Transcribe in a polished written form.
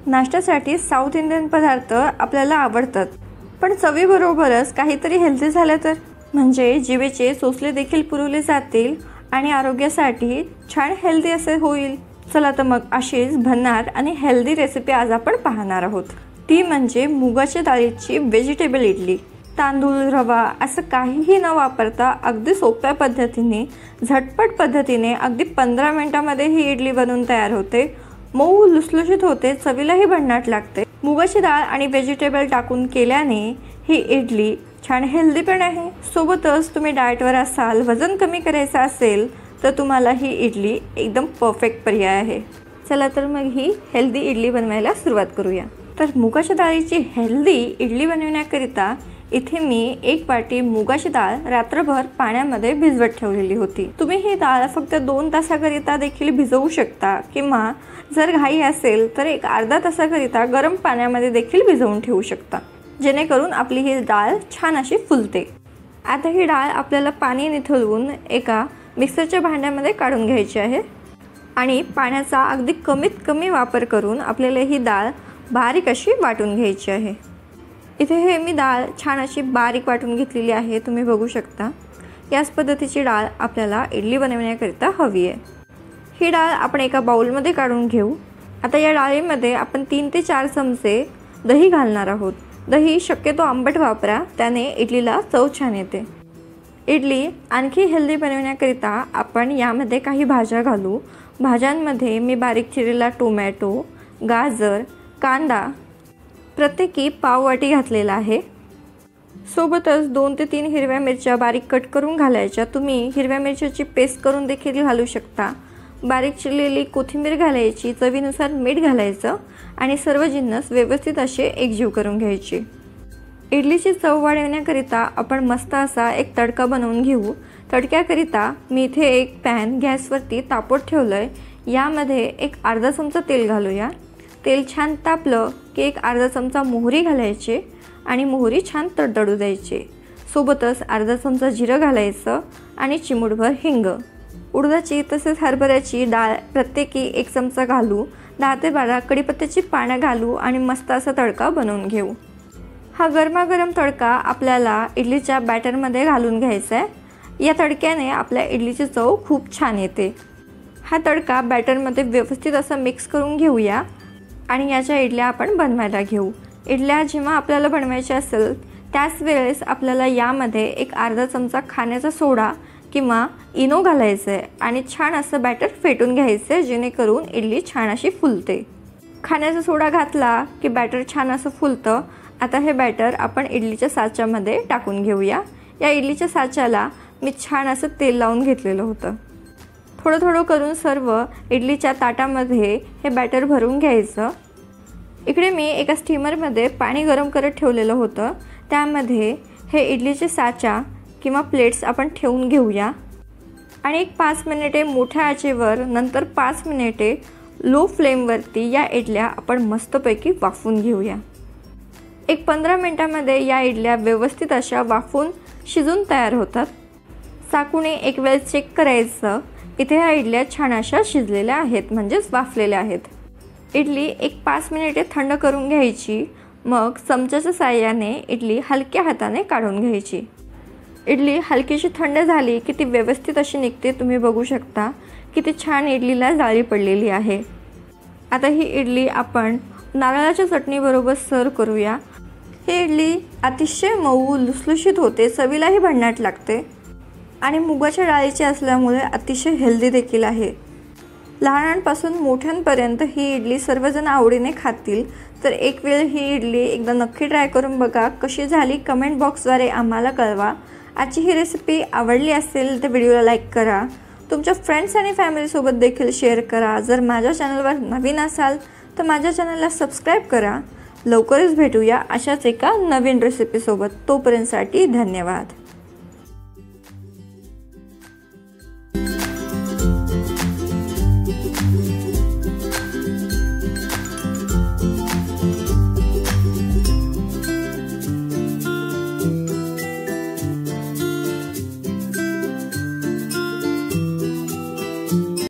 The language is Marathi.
नाश्त्यासाठी साऊथ इंडियन पदार्थ आपल्याला आवडतात, पण चवीबरोबरच काहीतरी हेल्दी झालं तर, म्हणजे जिभेचे चोचले देखील पुरवले जातील आणि आरोग्यासाठी छान हेल्दी असे होईल। चला तर मग अशीच भन्नाट आणि हेल्दी रेसिपी आज आपण पाहणार आहोत। ती म्हणजे मुगाच्या डाळीची व्हेजिटेबल इडली। तांदूळ, रवा असं काहीही न वापरता अगदी सोप्या पद्धतीने, झटपट पद्धतीने अगदी 15 मिनिटांमध्ये ही इडली बनवून तयार होते। मऊ लुसलुशीत होते, चवीलाही भन्नाट लागते। मुगाची डाळ आणि व्हेजिटेबल टाकून केल्याने ही इडली छान हेल्दी पण आहे। सोबतच तुम्ही डाएटवर असाल, वजन कमी करायचं असेल तर तुम्हाला ही इडली एकदम परफेक्ट पर्याय आहे। चला तर मग ही हेल्दी इडली बनवायला सुरुवात करूया। तर मुगाच्या डाळीची हेल्दी इडली बनवण्याकरिता इथे मी 1 वाटी मुगाची डाळ रात्रभर पाण्यामध्ये भिजवत ठेवलेली होती। तुम्ही ही डाळ फक्त 2 तासाकरिता देखील भिजवू शकता किंवा जर घाई असेल तर एक अर्धा तासाकरिता गरम पाण्यामध्ये देखील भिजवून ठेवू शकता, जेणेकरून आपली ही डाळ छान अशी फुलते। आता ही डाळ आपल्याला पाणी निथळून एका मिक्सरच्या भांड्यामध्ये काढून घ्यायची आहे आणि पाण्याचा अगदी कमीत कमी वापर करून आपल्याला ही डाळ बारीक अशी वाटून घ्यायची आहे। इथे हे मी डाळ छान अशी बारीक वाटून घेतलेली आहे, तुम्ही बघू शकता। याच पद्धतीची डाळ आपल्याला इडली बनवण्याकरिता हवी आहे। ही डाळ आपण एका बाउलमध्ये काढून घेऊ। आता या डाळीमध्ये आपण 3 ते 4 चमचे दही घालणार आहोत। दही शक्यतो आंबट वापरा, त्याने इडलीला चव छान येते। इडली आणखी हेल्दी बनवण्याकरिता आपण यामध्ये काही भाज्या घालू। भाज्यांमध्ये मी बारीक चिरलेला टोमॅटो, गाजर, कांदा प्रत्येकी पाव वाटी घातलेला आहे। सोबतच 2 ते 3 हिरव्या मिरच्या बारीक कट करून घालायच्या। तुम्ही हिरव्या मिरच्याची पेस्ट करून देखील घालू शकता। बारीक चिरलेली कोथिंबीर घालायची, चवीनुसार मीठ घालायचं आणि सर्व जिन्नस व्यवस्थित असे एकजीव करून घ्यायचे। इडलीची चव वाढवण्याकरिता आपण मस्त असा एक तडका बनवून घेऊ। तडक्याकरिता मी इथे एक पॅन गॅसवरती तापत ठेवलंय। यामध्ये एक अर्धा चमचा तेल घालूया। तेल छान तापलं की एक अर्धा चमचा मोहरी घालायची आणि मोहरी छान तडतडू द्यायची। सोबतच अर्धा चमचा जिरं घालायचं आणि चिमूटभर हिंग। उडदाची तसेच हरभऱ्याची डाळ प्रत्येकी 1 चमचा घालू। 10 ते 12 कढीपत्त्याची पानं घालू आणि मस्त असा तडका बनवून घेऊ। हा गरमागरम तडका आपल्याला इडलीच्या बॅटरमध्ये घालून घ्यायचा आहे। या तडक्याने आपल्या इडलीची चव खूप छान येते। हा तडका बॅटरमध्ये व्यवस्थित असा मिक्स करून घेऊया आणि याच्या इडल्या आपण बनवायला घेऊ। इडल्या जेव्हा आपल्याला बनवायच्या असेल त्याच वेळेस आपल्याला यामध्ये एक अर्धा चमचा खाण्याचा सोडा किंवा इनो घालायचं आहे आणि छान असं बॅटर फेटून घ्यायचं आहे, जेणेकरून इडली छान अशी फुलते। खाण्याचा सोडा घातला की बॅटर छान असं फुलतं। आता हे बॅटर आपण इडलीच्या साच्यामध्ये टाकून घेऊया। या इडलीच्या साच्याला मी छान असं तेल लावून घेतलेलं होतं। थोडं थोडं करून सर्व इडलीच्या ताटामध्ये हे बॅटर भरून घ्यायचं। इकडे मी एका स्टीमरमध्ये पाणी गरम करत ठेवलेलं होतं, त्यामध्ये हे इडलीचे साचा किंवा प्लेट्स आपण ठेवून घेऊया आणि एक 5 मिनिटे मोठ्या आचेवर, नंतर 5 मिनिटे लो फ्लेमवरती या इडल्या आपण मस्तपैकी वाफवून घेऊया। एक 15 मिनिटांमध्ये या इडल्या व्यवस्थित अशा वाफून शिजून तयार होतात। चाकूने एक वेळ चेक करायचं। इथे ह्या इडल्या छान अशा शिजलेल्या आहेत, म्हणजेच वाफलेल्या आहेत। इडली एक 5 मिनिटे थंड करून घ्यायची, मग चमच्याच्या साहाय्याने इडली हलक्या हाताने काढून घ्यायची। इडली हलकीशी थंड झाली की ती व्यवस्थित अशी निघते, तुम्ही बघू शकता किती छान इडलीला जाळी पडलेली आहे। आता ही इडली आपण नारळाच्या चटणीबरोबर सर्व करूया। ही इडली अतिशय मऊ लुसलुशीत होते, चवीलाही भन्नाट लागते आणि मुगाच्या डाळीची असल्यामुळे अतिशय हेल्दी देखील आहे। लहानांपासून मोठ्यांपर्यंत ही इडली सर्वजण आवडीने खातील, तर एक वेळ ही इडली एकदा नक्की ट्राय करून बघा। कशी झाली कमेंट बॉक्सद्वारे आम्हाला कळवा। आजची ही रेसिपी आवडली असेल तर व्हिडिओला लाईक करा, तुमच्या फ्रेंड्स आणि फॅमिलीसोबत देखील शेअर करा। जर माझ्या चॅनलवर नवीन असाल तर माझ्या चॅनलला सबस्क्राईब करा। लवकरच भेटूया अशाच एका नवीन रेसिपीसोबत। तोपर्यंतसाठी धन्यवाद।